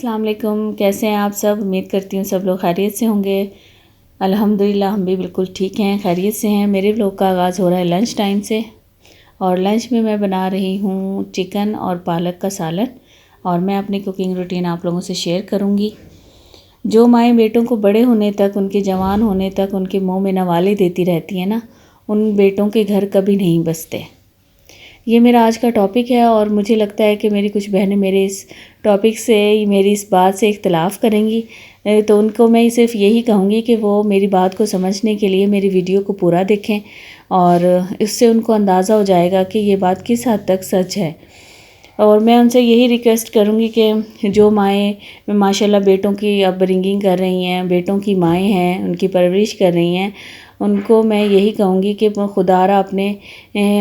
السلام علیکم، کیسے ہیں آپ سب؟ امید کرتی ہوں سب لوگ خیریت سے ہوں گے۔ الحمدللہ ہم بھی بالکل ٹھیک ہیں، خیریت سے ہیں۔ میرے ولاگ کا آغاز ہو رہا ہے لنچ ٹائم سے، اور لنچ میں بنا رہی ہوں چکن اور پالک کا سالن، اور میں اپنی کوکنگ روٹین آپ لوگوں سے شیئر کروں گی۔ جو مائیں بیٹوں کو بڑے ہونے تک، ان کے جوان ہونے تک ان کے منہ میں نوالے دیتی رہتی ہیں نا، ان بیٹوں کے گھر کبھی نہیں بستے۔ یہ میرا آج کا ٹاپک ہے، اور مجھے لگتا ہے کہ میری کچھ بہنیں میرے اس ٹاپک سے، میری اس بات سے اختلاف کریں گی، تو ان کو میں صرف یہی کہوں گی کہ وہ میری بات کو سمجھنے کے لیے میری ویڈیو کو پورا دیکھیں، اور اس سے ان کو اندازہ ہو جائے گا کہ یہ بات کس حد تک سچ ہے۔ اور میں ان سے یہی ریکویسٹ کروں گی کہ جو مائیں ماشاءاللہ بیٹوں کی اپ برنگنگ کر رہی ہیں، بیٹوں کی مائیں ہیں، ان کی پرورش کر رہی ہیں، ان کو میں یہی کہوں گی کہ خدا را اپنے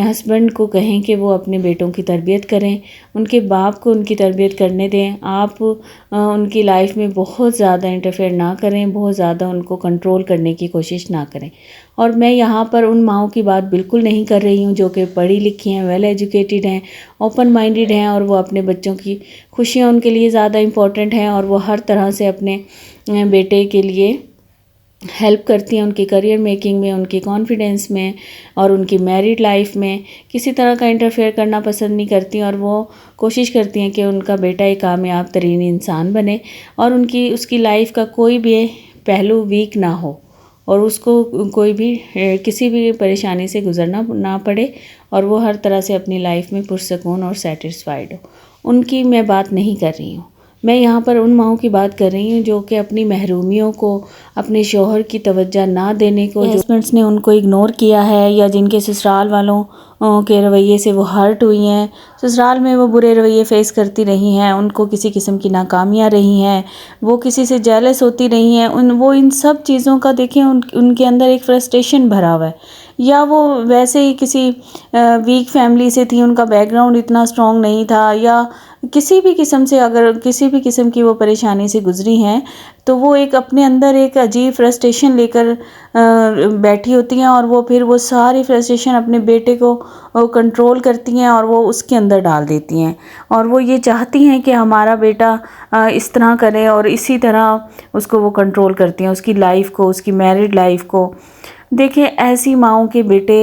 ہسبینڈ کو کہیں کہ وہ اپنے بیٹوں کی تربیت کریں، ان کے باپ کو ان کی تربیت کرنے دیں۔ آپ ان کی لائف میں بہت زیادہ انٹرفیئر نہ کریں، بہت زیادہ ان کو کنٹرول کرنے کی کوشش نہ کریں۔ اور میں یہاں پر ان ماؤں کی بات بالکل نہیں کر رہی ہوں جو کہ پڑھی لکھی ہیں، ویل ایجوکیٹڈ ہیں، اوپن مائنڈڈ ہیں، اور وہ اپنے بچوں کی خوشیاں ان کے لیے زیادہ امپورٹنٹ ہیں، اور وہ ہر طرح سے اپنے بیٹے کے لیے ہیلپ کرتی ہیں، ان کی کریئر میکنگ میں، ان کی کانفیڈنس میں، اور ان کی میریڈ لائف میں کسی طرح کا انٹرفیئر کرنا پسند نہیں کرتی، اور وہ کوشش کرتی ہیں کہ ان کا بیٹا ایک کامیاب ترین انسان بنے، اور اس کی لائف کا کوئی بھی پہلو ویک نہ ہو، اور اس کو کوئی بھی کسی بھی پریشانی سے گزرنا نہ پڑے، اور وہ ہر طرح سے اپنی لائف میں پرسکون اور سیٹسفائیڈ ہو۔ ان کی میں بات نہیں کر رہی ہوں، میں یہاں پر ان ماؤں کی بات کر رہی ہوں جو کہ اپنی محرومیوں کو، اپنے شوہر کی توجہ نہ دینے کو، جو ہسبینڈس نے ان کو اگنور کیا ہے، یا جن کے سسرال والوں کے رویے سے وہ ہرٹ ہوئی ہیں، سسرال میں وہ برے رویے فیس کرتی رہی ہیں، ان کو کسی قسم کی ناکامیاں رہی ہیں، وہ کسی سے جیلس ہوتی رہی ہیں، وہ ان سب چیزوں کا دیکھیں ان کے اندر ایک فرسٹریشن بھرا ہوا ہے، یا وہ ویسے ہی کسی ویک فیملی سے تھی، ان کا بیک گراؤنڈ اتنا اسٹرانگ نہیں تھا، یا کسی بھی قسم سے، اگر کسی بھی قسم کی وہ پریشانی سے گزری ہیں، تو وہ ایک اپنے اندر ایک عجیب فرسٹریشن لے کر بیٹھی ہوتی ہیں، اور وہ پھر وہ ساری فرسٹریشن اپنے بیٹے کو کنٹرول کرتی ہیں، اور وہ اس کے اندر ڈال دیتی ہیں، اور وہ یہ چاہتی ہیں کہ ہمارا بیٹا اس طرح کرے، اور اسی طرح اس کو وہ کنٹرول کرتی ہیں، اس کی لائف کو، اس کی میریڈ لائف کو۔ دیکھیں، ایسی ماؤں کے بیٹے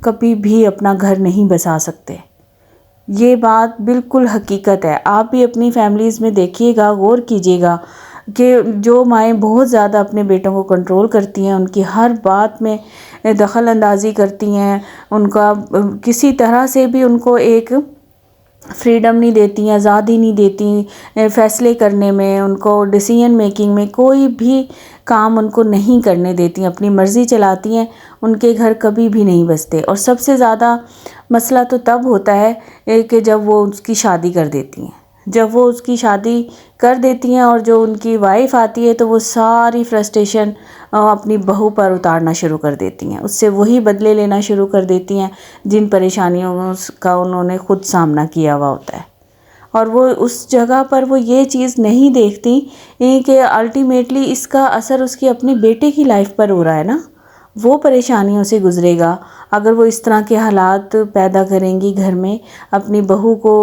کبھی بھی اپنا گھر نہیں بسا سکتے، یہ بات بالکل حقیقت ہے۔ آپ بھی اپنی فیملیز میں دیکھیے گا، غور کیجیے گا کہ جو مائیں بہت زیادہ اپنے بیٹوں کو کنٹرول کرتی ہیں، ان کی ہر بات میں دخل اندازی کرتی ہیں، ان کا کسی طرح سے بھی ان کو ایک فریڈم نہیں دیتی، آزادی نہیں دیتی فیصلے کرنے میں، ان کو ڈیسیژن میکنگ میں کوئی بھی کام ان کو نہیں کرنے دیتی، اپنی مرضی چلاتی ہیں، ان کے گھر کبھی بھی نہیں بستے۔ اور سب سے زیادہ مسئلہ تو تب ہوتا ہے کہ جب وہ اس کی شادی کر دیتی ہیں، جب وہ اس کی شادی کر دیتی ہیں، اور جو ان کی وائف آتی ہے تو وہ ساری فرسٹریشن اپنی بہو پر اتارنا شروع کر دیتی ہیں، اس سے وہی بدلے لینا شروع کر دیتی ہیں جن پریشانیوں کا انہوں نے خود سامنا کیا ہوا ہوتا ہے۔ اور وہ اس جگہ پر وہ یہ چیز نہیں دیکھتی کہ الٹیمیٹلی اس کا اثر اس کے اپنے بیٹے کی لائف پر ہو رہا ہے نا، وہ پریشانیوں سے گزرے گا اگر وہ اس طرح کے حالات پیدا کریں گی گھر میں، اپنی بہو کو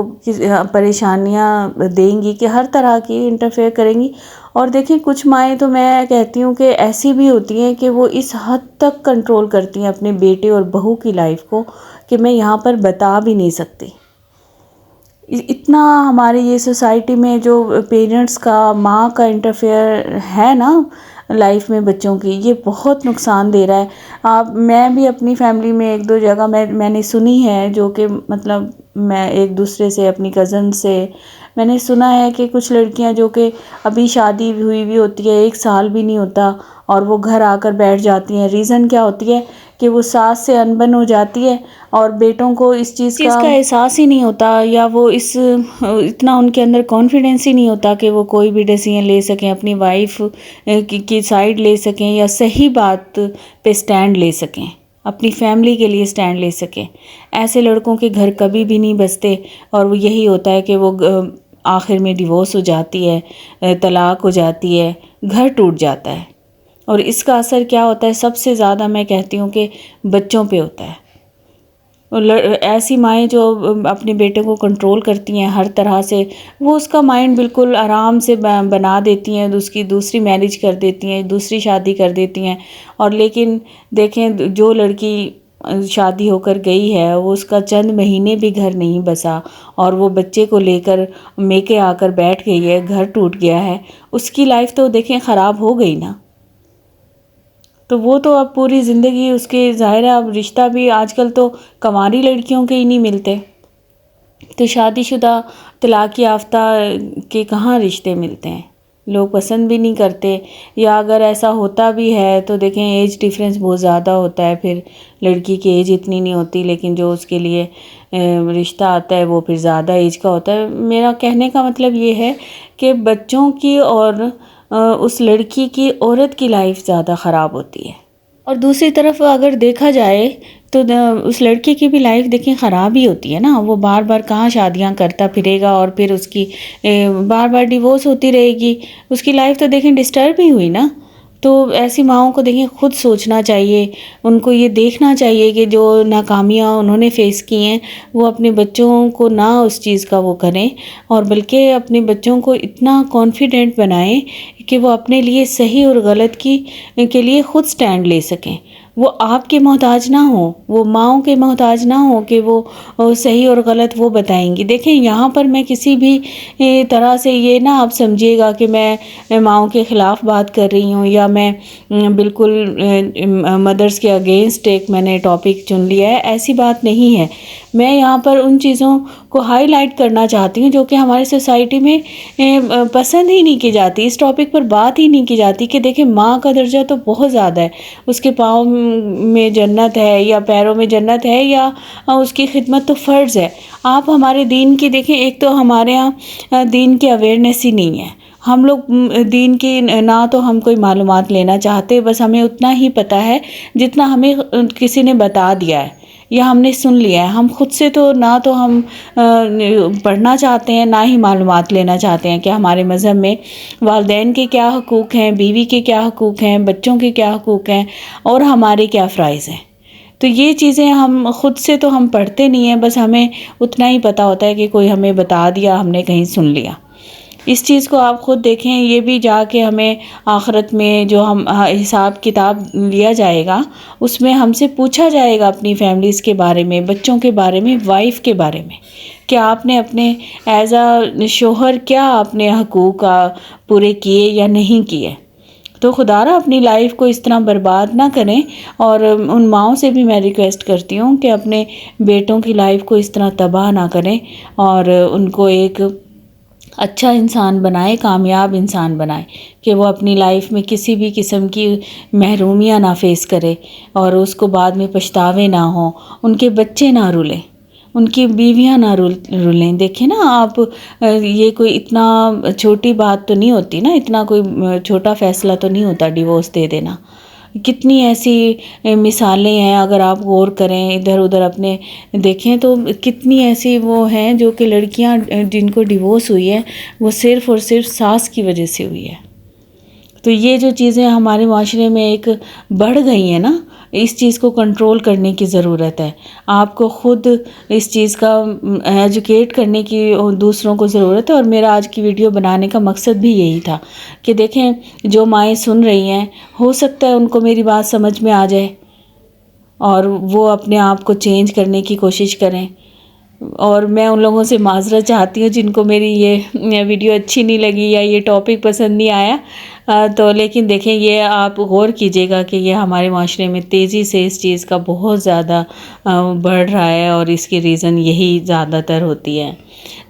پریشانیاں دیں گی کہ ہر طرح کی انٹرفیئر کریں گی۔ اور دیکھیں، کچھ مائیں تو میں کہتی ہوں کہ ایسی بھی ہوتی ہیں کہ وہ اس حد تک کنٹرول کرتی ہیں اپنے بیٹے اور بہو کی لائف کو کہ میں یہاں پر بتا بھی نہیں سکتی۔ اتنا ہمارے یہ سوسائٹی میں جو پیرنٹس کا، ماں کا انٹرفیئر ہے نا لائف میں بچوں کی، یہ بہت نقصان دے رہا ہے۔ میں بھی اپنی فیملی میں ایک دو جگہ میں نے سنی ہے، جو کہ مطلب میں ایک دوسرے سے، اپنی کزن سے میں نے سنا ہے کہ کچھ لڑکیاں جو کہ ابھی شادی ہوئی ہوتی ہے، 1 سال بھی نہیں ہوتا، اور وہ گھر آ کر بیٹھ جاتی ہیں۔ ریزن کیا ہوتی ہے کہ وہ ساس سے انبن ہو جاتی ہے، اور بیٹوں کو اس چیز کا احساس ہی نہیں ہوتا، یا وہ اتنا ان کے اندر کانفیڈنس ہی نہیں ہوتا کہ وہ کوئی بھی ڈیسیژن لے سکیں، اپنی وائف کی سائیڈ لے سکیں، یا صحیح بات پہ سٹینڈ لے سکیں، اپنی فیملی کے لیے سٹینڈ لے سکیں۔ ایسے لڑکوں کے گھر کبھی بھی نہیں بستے، اور وہ یہی ہوتا ہے کہ وہ آخر میں ڈیورس ہو جاتی ہے، طلاق ہو جاتی ہے، گھر ٹوٹ جاتا ہے۔ اور اس کا اثر کیا ہوتا ہے؟ سب سے زیادہ میں کہتی ہوں کہ بچوں پہ ہوتا ہے۔ ایسی مائیں جو اپنے بیٹے کو کنٹرول کرتی ہیں ہر طرح سے، وہ اس کا مائنڈ بالکل آرام سے بنا دیتی ہیں، اس کی دوسری میرج کر دیتی ہیں، دوسری شادی کر دیتی ہیں۔ اور لیکن دیکھیں جو لڑکی شادی ہو کر گئی ہے وہ اس کا چند مہینے بھی گھر نہیں بسا اور وہ بچے کو لے کر میکے آ کر بیٹھ گئی ہے، گھر ٹوٹ گیا ہے، اس کی لائف تو دیکھیں خراب ہو گئی نا۔ تو وہ تو اب پوری زندگی اس کے ظاہر ہے، اب رشتہ بھی آج کل تو کنواری لڑکیوں کے ہی نہیں ملتے، تو شادی شدہ طلاق یافتہ کے کہاں رشتے ملتے ہیں، لوگ پسند بھی نہیں کرتے، یا اگر ایسا ہوتا بھی ہے تو دیکھیں ایج ڈیفرنس بہت زیادہ ہوتا ہے، پھر لڑکی کی ایج اتنی نہیں ہوتی لیکن جو اس کے لیے رشتہ آتا ہے وہ پھر زیادہ ایج کا ہوتا ہے۔ میرا کہنے کا مطلب یہ ہے کہ بچوں کی اور اس لڑکی کی، عورت کی لائف زیادہ خراب ہوتی ہے، اور دوسری طرف اگر دیکھا جائے تو اس لڑکی کی بھی لائف دیکھیں خراب ہی ہوتی ہے نا، وہ بار بار کہاں شادیاں کرتا پھرے گا اور پھر اس کی بار بار ڈیورس ہوتی رہے گی، اس کی لائف تو دیکھیں ڈسٹرب ہی ہوئی نا۔ تو ایسی ماؤں کو دیکھیں خود سوچنا چاہیے، ان کو یہ دیکھنا چاہیے کہ جو ناکامیاں انہوں نے فیس کی ہیں وہ اپنے بچوں کو نہ اس چیز کا وہ کریں، اور بلکہ اپنے بچوں کو اتنا کانفیڈنٹ بنائیں کہ وہ اپنے لیے صحیح اور غلط کے لیے خود سٹینڈ لے سکیں، وہ آپ کے محتاج نہ ہوں، وہ ماؤں کے محتاج نہ ہوں کہ وہ صحیح اور غلط وہ بتائیں گی۔ دیکھیں یہاں پر میں کسی بھی طرح سے یہ نہ آپ سمجھیے گا کہ میں ماؤں کے خلاف بات کر رہی ہوں یا میں بالکل مدرس کے اگینسٹ ایک میں نے ٹاپک چن لیا ہے، ایسی بات نہیں ہے۔ میں یہاں پر ان چیزوں کو ہائی لائٹ کرنا چاہتی ہوں جو کہ ہماری سوسائٹی میں پسند ہی نہیں کی جاتی، اس ٹاپک پر بات ہی نہیں کی جاتی کہ دیکھیں ماں کا درجہ تو بہت زیادہ ہے، اس کے پاؤں میں جنت ہے یا پیروں میں جنت ہے، یا اس کی خدمت تو فرض ہے۔ آپ ہمارے دین کی دیکھیں، ایک تو ہمارے ہاں دین کی اویئرنیس ہی نہیں ہے، ہم لوگ دین کی نہ تو ہم کوئی معلومات لینا چاہتے، بس ہمیں اتنا ہی پتہ ہے جتنا ہمیں کسی نے بتا دیا ہے یا ہم نے سن لیا ہے، ہم خود سے تو نہ تو ہم پڑھنا چاہتے ہیں نہ ہی معلومات لینا چاہتے ہیں کہ ہمارے مذہب میں والدین کے کیا حقوق ہیں، بیوی کے کیا حقوق ہیں، بچوں کے کیا حقوق ہیں اور ہمارے کیا فرائض ہیں۔ تو یہ چیزیں ہم خود سے تو ہم پڑھتے نہیں ہیں، بس ہمیں اتنا ہی پتہ ہوتا ہے کہ کوئی ہمیں بتا دیا، ہم نے کہیں سن لیا۔ اس چیز کو آپ خود دیکھیں، یہ بھی جا کے ہمیں آخرت میں جو ہم حساب کتاب لیا جائے گا اس میں ہم سے پوچھا جائے گا اپنی فیملیز کے بارے میں، بچوں کے بارے میں، وائف کے بارے میں، کہ آپ نے اپنے ایز اے شوہر کیا آپ نے حقوق پورے کیے یا نہیں کیے۔ تو خدا را اپنی لائف کو اس طرح برباد نہ کریں، اور ان ماؤں سے بھی میں ریکویسٹ کرتی ہوں کہ اپنے بیٹوں کی لائف کو اس طرح تباہ نہ کریں اور ان کو ایک اچھا انسان بنائے، کامیاب انسان بنائے، کہ وہ اپنی لائف میں کسی بھی قسم کی محرومیاں نہ فیس کرے اور اس کو بعد میں پچھتاوے نہ ہوں، ان کے بچے نہ رولیں، ان کی بیویاں نہ رولیں۔ دیکھیں نا آپ، یہ کوئی اتنا چھوٹی بات تو نہیں ہوتی نا، اتنا کوئی چھوٹا فیصلہ تو نہیں ہوتا ڈیورس دے دینا۔ کتنی ایسی مثالیں ہیں، اگر آپ غور کریں ادھر ادھر اپنے دیکھیں تو کتنی ایسی وہ ہیں جو کہ لڑکیاں جن کو ڈیورس ہوئی ہے وہ صرف اور صرف ساس کی وجہ سے ہوئی ہے۔ تو یہ جو چیزیں ہمارے معاشرے میں ایک بڑھ گئی ہیں نا، اس چیز کو کنٹرول کرنے کی ضرورت ہے۔ آپ کو خود اس چیز کا ایجوکیٹ کرنے کی دوسروں کو ضرورت ہے، اور میرا آج کی ویڈیو بنانے کا مقصد بھی یہی تھا کہ دیکھیں جو مائیں سن رہی ہیں، ہو سکتا ہے ان کو میری بات سمجھ میں آ جائے اور وہ اپنے آپ کو چینج کرنے کی کوشش کریں، اور میں ان لوگوں سے معذرت چاہتی ہوں جن کو میری یہ ویڈیو اچھی نہیں لگی یا یہ ٹاپک پسند نہیں آیا، تو لیکن دیکھیں یہ آپ غور کیجئے گا کہ یہ ہمارے معاشرے میں تیزی سے اس چیز کا بہت زیادہ بڑھ رہا ہے، اور اس کی ریزن یہی زیادہ تر ہوتی ہے۔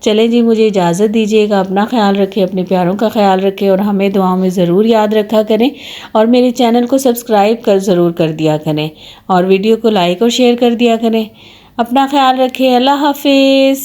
چلیں جی، مجھے اجازت دیجیے گا، اپنا خیال رکھیں، اپنے پیاروں کا خیال رکھیں، اور ہمیں دعاؤں میں ضرور یاد رکھا کریں، اور میرے چینل کو سبسکرائب ضرور کر دیا کریں، اور ویڈیو کو لائک اور شیئر کر دیا کریں۔ اپنا خیال رکھیں، اللہ حافظ۔